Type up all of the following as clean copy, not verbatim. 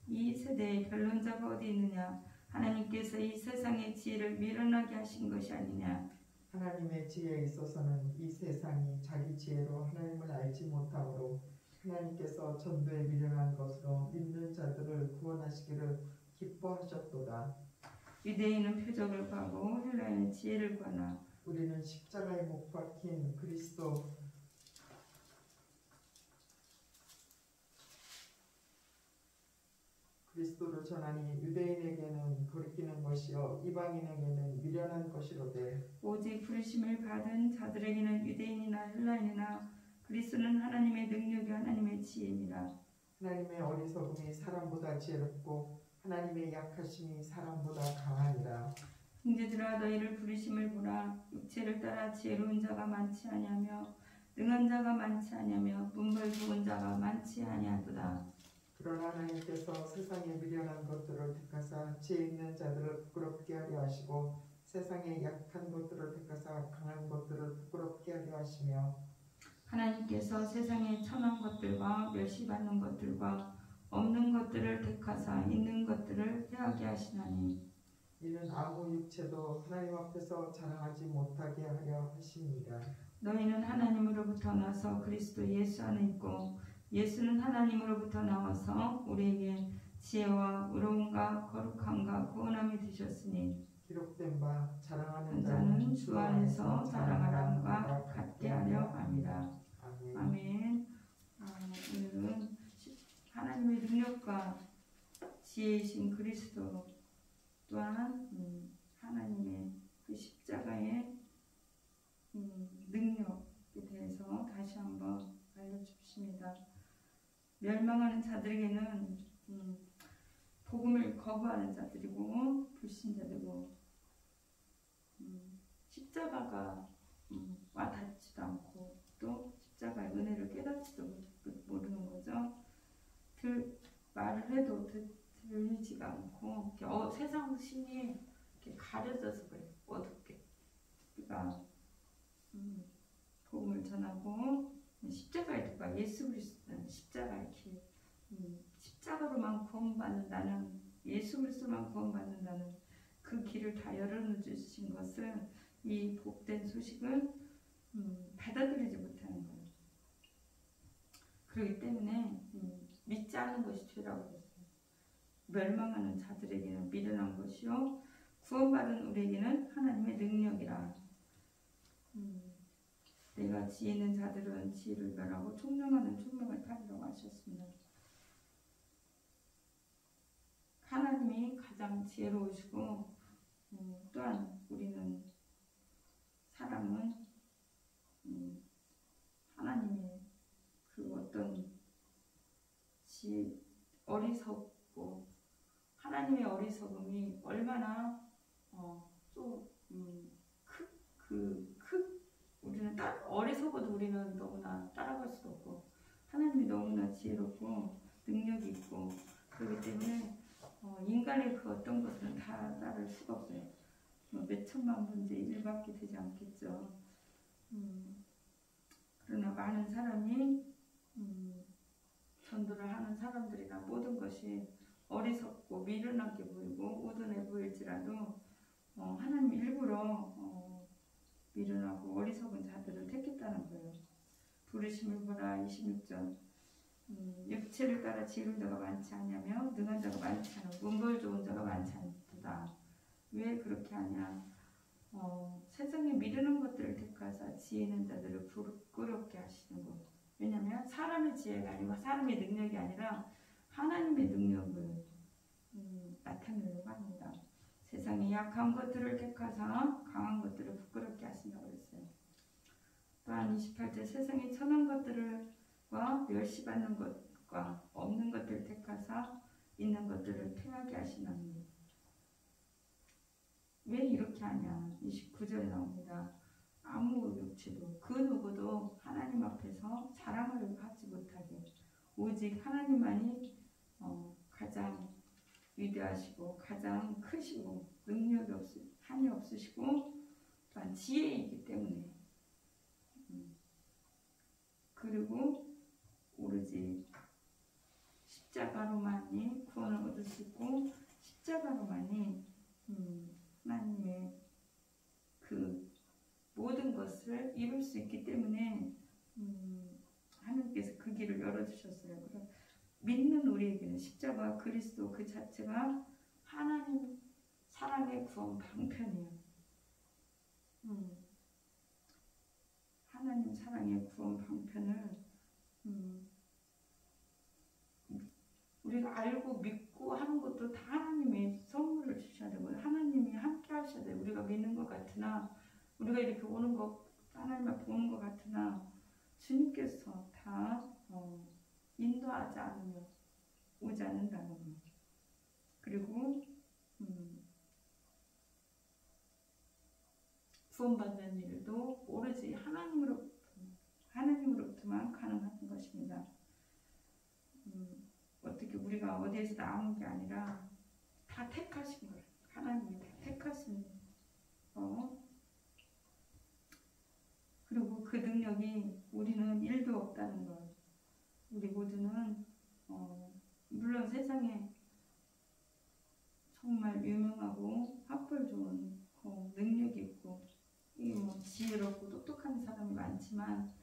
이 세대에 변론자가 어디 있느냐? 하나님께서 이 세상의 지혜를 미련하게 하신 것이 아니냐? 하나님의 지혜에 있어서는 이 세상이 자기 지혜로 하나님을 알지 못하므로 하나님께서 전도에 미련한 것으로 믿는 자들을 구원하시기를 기뻐하셨도다. 유대인은 표적을 구하고 헬라인은 지혜를 구하나 우리는 십자가에 못 박힌 그리스도를 전하니 유대인에게는 거리끼는 것이요 이방인에게는 미련한 것이로되 오직 부르심을 받은 자들에게는 유대인이나 헬라인이나 그리스도는 하나님의 능력이 하나님의 지혜니라. 하나님의 어리석음이 사람보다 지혜롭고 하나님의 약하심이 사람보다 강하니라. 형제들아 너희를 부르심을 보라. 육체를 따라 지혜로운 자가 많지 아니하며 능한 자가 많지 아니하며 문벌 좋은 자가 많지 아니하도다. 그러나 하나님께서 세상에 미련한 것들을 택하사 지혜 있는 자들을 부끄럽게 하려 하시고 세상에 약한 것들을 택하사 강한 것들을 부끄럽게 하려 하시며 하나님께서 세상에 천한 것들과 멸시받는 것들과 없는 것들을 택하사 있는 것들을 해하게 하시나니 이는 아무 육체도 하나님 앞에서 자랑하지 못하게 하려 하십니다. 너희는 하나님으로부터 나서 그리스도 예수 안에 있고 예수는 하나님으로부터 나와서 우리에게 지혜와 의로움과 거룩함과 구원함이 되셨으니 기록된 바 자랑하는 자는 주 안에서 자랑하람과 같게 하려 함이라. 아멘. 아멘. 오늘은 하나님의 능력과 지혜이신 그리스도 또한 하나님의 그 십자가의 능력에 대해서 다시 한번 알려주십니다. 멸망하는 자들에게는 복음을 거부하는 자들이고 불신자들이고 십자가가 와닿지도 않고 또 십자가의 은혜를 깨닫지도 모르는 거죠. 말을 해도 들리지가 않고 세상 신이 이렇게 가려져서 그래. 어둡게 우리가 복음을 전하고 십자가의 누가 예수 그리스도는 십자가의 길 십자가로만 구원받는다는 예수 그리스도만 구원받는다는 그 길을 다 열어주신 것은 이 복된 소식은 받아들이지 못하는 거예요. 그렇기 때문에 믿지 않는 것이 죄라고 했어요. 멸망하는 자들에게는 미련한 것이요 구원받은 우리에게는 하나님의 능력이라. 내가 지혜 있는 자들은 지혜를 멸하고 총명하는 총명을 가리라고 하셨습니다. 하나님이 가장 지혜로우시고 또한 우리는 사람은 하나님의 그 어떤 어리석고 하나님의 어리석음이 얼마나 우리는 어리석어도 우리는 너무나 따라갈 수도 없고 하나님이 너무나 지혜롭고 능력이 있고 그렇기 때문에 인간의 그 어떤 것은 다 따를 수가 없어요. 몇 천만 분째 1밖에 되지 않겠죠. 그러나 많은 사람이 전도를 하는 사람들이나 모든 것이 어리석고 미련하게 보이고 우둔해 보일지라도 하나님 일부러 미련하고 어리석은 자들을 택했다는 거예요. 부르심을 보라 26절 육체를 따라 지혜로운 자가 많지 않냐며 능한 자가 많지 않고 문벌 좋은 자가 많지 않다. 왜 그렇게 하냐? 세상에 미루는 것들을 택하사 지혜 있는 자들을 부끄럽게 하시는 것. 왜냐하면 사람의 지혜가 아니고 사람의 능력이 아니라 하나님의 능력을 나타내려고 합니다. 세상에 약한 것들을 택하사 강한 것들을 부끄럽게 하신다고 했어요. 또한 28절 세상에 천한 것들과 멸시받는 것과 없는 것들을 택하사 있는 것들을 패하게 하시나니 왜 이렇게 하냐? 29절에 나옵니다. 아무 육체도 그 누구도 하나님 앞에서 자랑을 하지 못하게 오직 하나님만이 가장 위대하시고 가장 크시고 능력이 한이 없으시고 또한 지혜이기 때문에 그리고 오로지 십자가로만이 구원을 십자가로만이 하나님의 그 모든 것을 이룰 수 있기 때문에 하나님께서 그 길을 열어주셨어요. 그럼 믿는 우리에게는 십자가 그리스도 그 자체가 하나님 사랑의 구원 방편이에요. 하나님 사랑의 구원 방편을 우리가 알고 믿고 하는 것도 다 하나님이 선물을 주셔야 되고 하나님이 함께 하셔야 돼요. 우리가 믿는 것 같으나 우리가 이렇게 오는 것 하나님을 보는 것 같으나 주님께서 다 인도하지 않으면 오지 않는다는 것. 그리고 구원받는 일도 오로지 하나님으로부터만 가능한 것입니다. 어떻게 우리가 어디에서 나온 게 아니라 다 택하신 거예요. 하나님이 다 택하신 그리고 그 능력이 우리는 일도 없다는 것. 우리 모두는 물론 세상에 정말 유명하고 학벌 좋은 능력이 있고 이 지혜롭고 똑똑한 사람이 많지만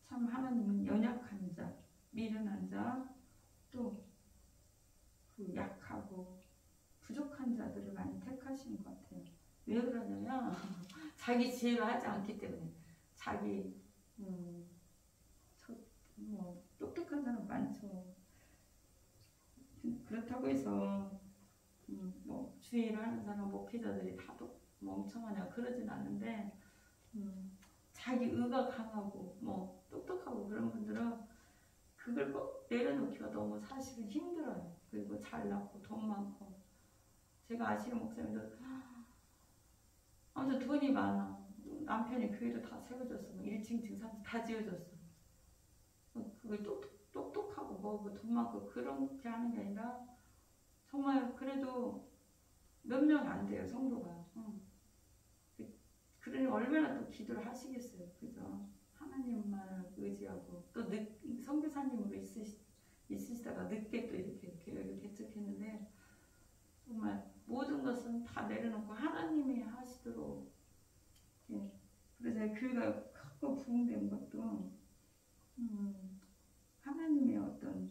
참 하나님은 연약한 자, 미련한 자, 또 그 약하고 부족한 자들을 많이 택하시는 것 같아요. 왜 그러냐면 자기 지혜로 하지 않기 때문에 자기 똑똑한 사람 많죠. 그렇다고 해서 주의를 하는 사람 목회자들이 다 멍청하냐 그러진 않은데 자기 의가 강하고 똑똑하고 그런 분들은 그걸 꼭 내려놓기가 너무 사실은 힘들어요. 그리고 잘났고 돈 많고 제가 아시는 목사님들 아무튼 돈이 많아. 남편이 교회도 다 세워줬어. 1층, 2층, 3층 다 지어줬어. 그걸 똑똑하고 돈 많고 그렇게 하는 게 아니라 정말 그래도 몇 명 안 돼요, 성도가. 그러니 얼마나 또 기도를 하시겠어요, 그죠? 하나님만을 의지하고 또 선교사님으로 있으시다가 늦게 또 이렇게 교회를 개척했는데 정말 모든 것은 다 내려놓고 하나님이 하시도록 그래서 교회가 크고 부흥된 것도 하나님의 어떤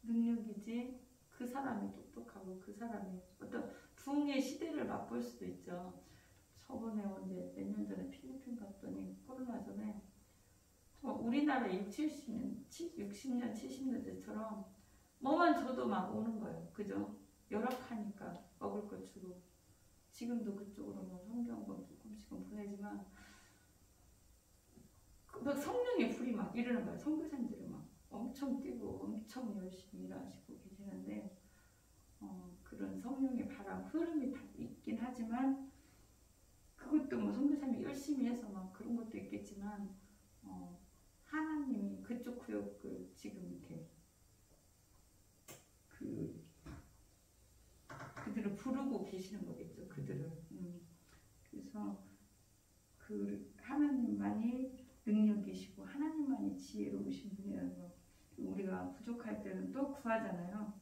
능력이지 그 사람이 똑똑하고 그 사람이 어떤 부흥의 시대를 맛볼 수도 있죠. 저번에 언제 몇 년 전에 필리핀 갔더니 코로나 전에 우리나라 60년, 70년대처럼 뭐만 줘도 막 오는 거예요. 그죠? 열악하니까 먹을 거 주고 지금도 그쪽으로 성경권 조금씩은 보내지만 막 성령의 불이 막 이러는 거예요. 선교사님들이 막 엄청 뛰고 엄청 열심히 일하시고 계시는데 그런 성령의 바람 흐름이 다 있긴 하지만 그것도 선교사님이 열심히 해서 막 그런 것도 있겠지만 하나님이 그쪽 구역을 지금 이렇게 그들을 부르고 계시는 거겠죠. 그들을. 그래서 그 하나님만이 능력이시고 하나님만이 지혜로우신 분이라는 거. 우리가 부족할 때는 또 구하잖아요.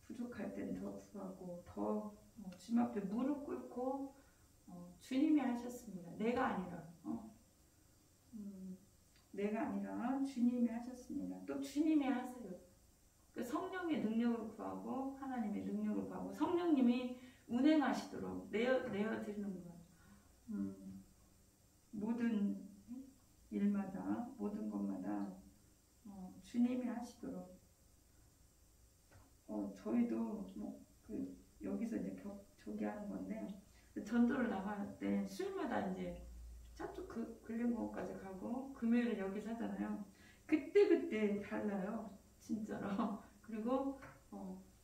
부족할 때는 더 구하고 더 주님 앞에 무릎 꿇고 주님이 하셨습니다. 내가 아니라 내가 아니라 주님이 하셨습니다. 또 주님이 하세요. 그 성령의 능력을 구하고 하나님의 능력을 구하고 성령님이 운행하시도록 내어드리는 거예요. 모든 일마다 모든 것마다 주님이 하시도록 저희도 여기서 이제 저기 하는 건데 전도를 나갈 때 수요일마다 이제 저쪽 근린공원까지 가고 금요일에 여기 사잖아요. 그때 달라요. 진짜로. 그리고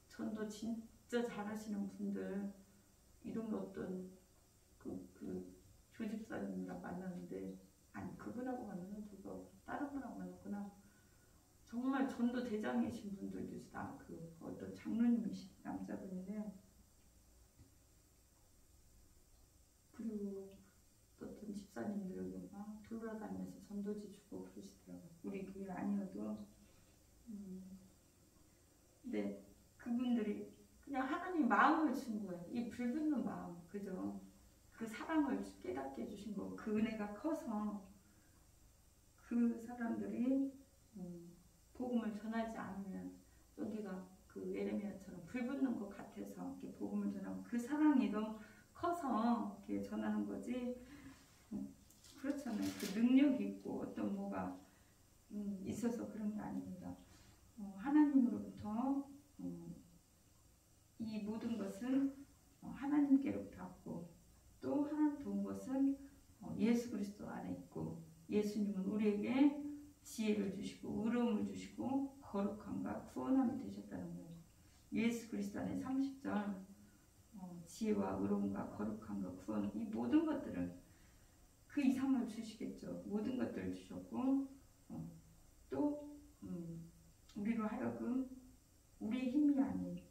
전도 진짜 잘하시는 분들 이런 어떤 그 조집사님이랑 만났는데 아니 그분하고 만나는 누가 다른 분하고 만났구나. 정말 전도 대장이신 분들도 있어. 어떤 장로님이신 남자분인데 그리고 어떤 집사님들 막 돌아다니면서 전도지 주고 그러시더라고요. 우리 교회 아니어도 근데 그분들이 그냥 하나님 마음을 준 거예요. 이 불붙는 마음, 그죠? 그 사랑을 깨닫게 해주신 거, 그 은혜가 커서 그 사람들이 복음을 전하지 않으면 여기가 그 예레미야처럼 불붙는 것 같아서 이렇게 복음을 전하고 그 사랑이 더 커서 이렇게 전하는 거지. 그렇잖아요. 그 능력이 있고 어떤 뭐가 있어서 그런 게 아닙니다. 하나님으로부터 이 모든 것은 하나님께로부터 왔고 또 하나 더 온 것은 예수 그리스도 안에 있고 예수님은 우리에게 지혜를 주시고 의로움을 주시고 거룩함과 구원함이 되셨다는 거예요. 예수 그리스도 안에 30절 지혜와 의로움과 거룩함과 구원 이 모든 것들을 그 이상을 주시겠죠. 모든 것들을 주셨고 또 우리로 하여금 우리의 힘이 아닌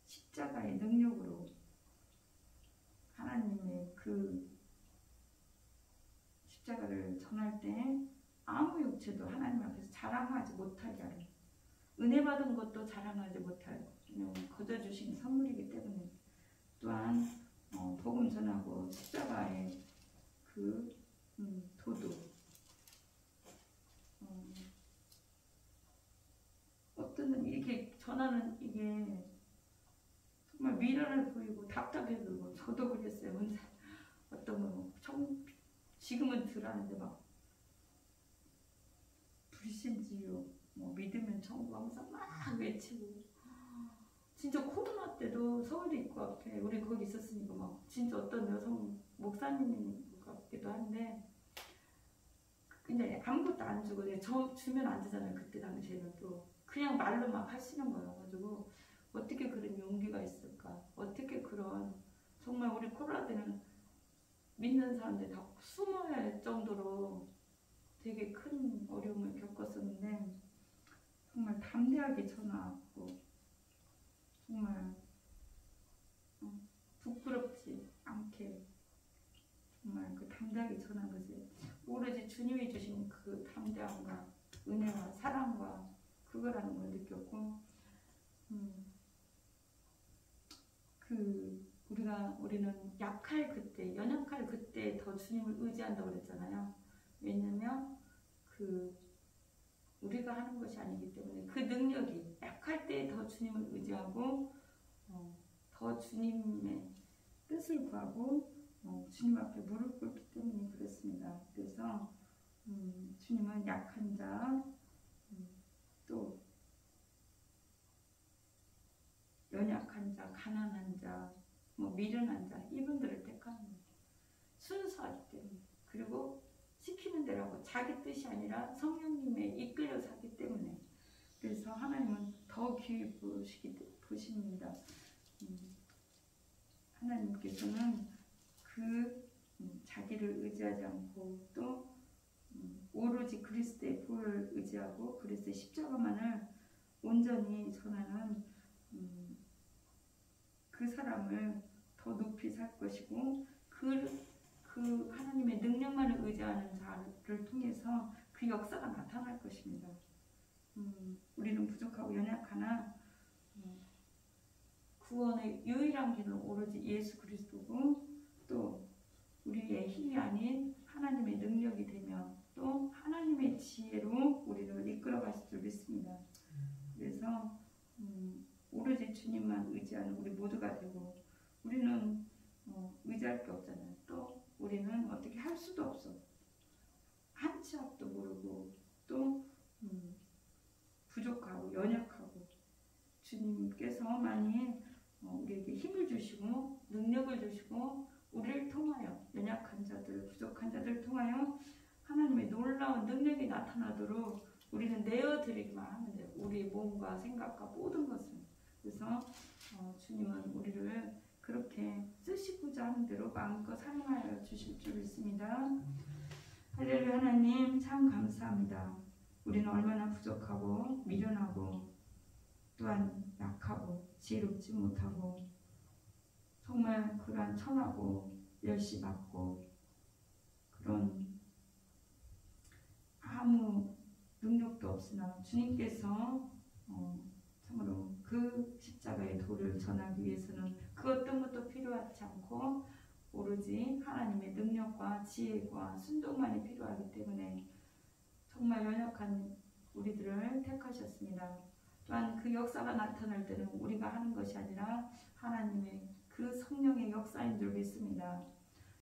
십자가의 능력으로 하나님의 그 십자가를 전할 때 아무 육체도 하나님 앞에서 자랑하지 못하게 하는 은혜 받은 것도 자랑하지 못할 거저 주신 선물이기 때문에 또한 복음 전하고 십자가의 그 도둑 어떤 이렇게 전하는 이게 정말 미련을 보이고 답답해 보이고 저도 그랬어요. 혼자 어떤 거 지금은 덜하는데 막 불신지요 뭐 믿으면 천국 항상 막 외치고 진짜 코로나 때도 서울대 입구 앞에 우리 거기 있었으니까 막 진짜 어떤 여성 목사님 같기도 한데 근데 아무것도 안 주고 저 주면 안 되잖아요. 그때 당시에는 또 그냥 말로 막 하시는 거여 가지고 어떻게 그런 용기가 있을까? 어떻게 그런 정말 우리 코로나 때는 믿는 사람들이 다 숨어야 할 정도로 되게 큰 어려움을 겪었었는데 정말 담대하게 전화하고 정말 부끄럽지 않게 정말 그 담대하게 전한 것이 오로지 주님이 주신 그 담대함과 은혜와 사랑과 그거라는 걸 느꼈고 우리는 약할 그때 연약할 그때 더 주님을 의지한다고 그랬잖아요. 왜냐면 우리가 하는 것이 아니기 때문에 그 능력이 약할 때 더 주님을 의지하고 더 주님의 뜻을 구하고 주님 앞에 무릎 꿇기 때문에 그렇습니다. 그래서 주님은 약한 자, 또 연약한 자, 가난한 자, 미련한 자 이분들을 택하는 순수하기 때문에 그리고 시키는 대로 하고 자기 뜻이 아니라 성령님에 이끌려서 하기 때문에 그래서 하나님은 더 귀히 보십니다. 하나님께서는 자기를 의지하지 않고 또 오로지 그리스도의 보혈을 의지하고 그리스도의 십자가만을 온전히 전하는 그 사람을 더 높이 살 것이고 그 하나님의 능력만을 의지하는 자를 통해서 그 역사가 나타날 것입니다. 우리는 부족하고 연약하나 구원의 유일한 길은 오로지 예수 그리스도고 또 우리의 힘이 아닌 하나님의 능력이 되며 또 하나님의 지혜로 우리를 이끌어가실 줄 믿습니다. 그래서 오로지 주님만 의지하는 우리 모두가 되고 우리는 의지할 게 없잖아요. 또 우리는 어떻게 할 수도 없어. 한 치 앞도 모르고 또 부족하고 연약하고 주님께서만이 우리에게 힘을 주시고 능력을 주시고 우리를 통하여 연약한 자들, 부족한 자들을 통하여 하나님의 놀라운 능력이 나타나도록 우리는 내어드리기만 하면 돼요. 우리 몸과 생각과 모든 것을. 그래서 주님은 우리를 그렇게 쓰시고자 하는 대로 마음껏 사용하여 주실 줄 믿습니다. 할렐루야. 하나님 참 감사합니다. 우리는 얼마나 부족하고 미련하고 또한 약하고 지혜롭지 못하고 정말 그러한 천하고 멸시받고 그런 아무 능력도 없으나 주님께서 참으로 그 십자가의 도를 전하기 위해서는 그 어떤 것도 필요하지 않고 오로지 하나님의 능력과 지혜와 순종만이 필요하기 때문에 정말 연약한 우리들을 택하셨습니다. 또한 그 역사가 나타날 때는 우리가 하는 것이 아니라 하나님의 그 성령의 역사인 줄 믿습니다.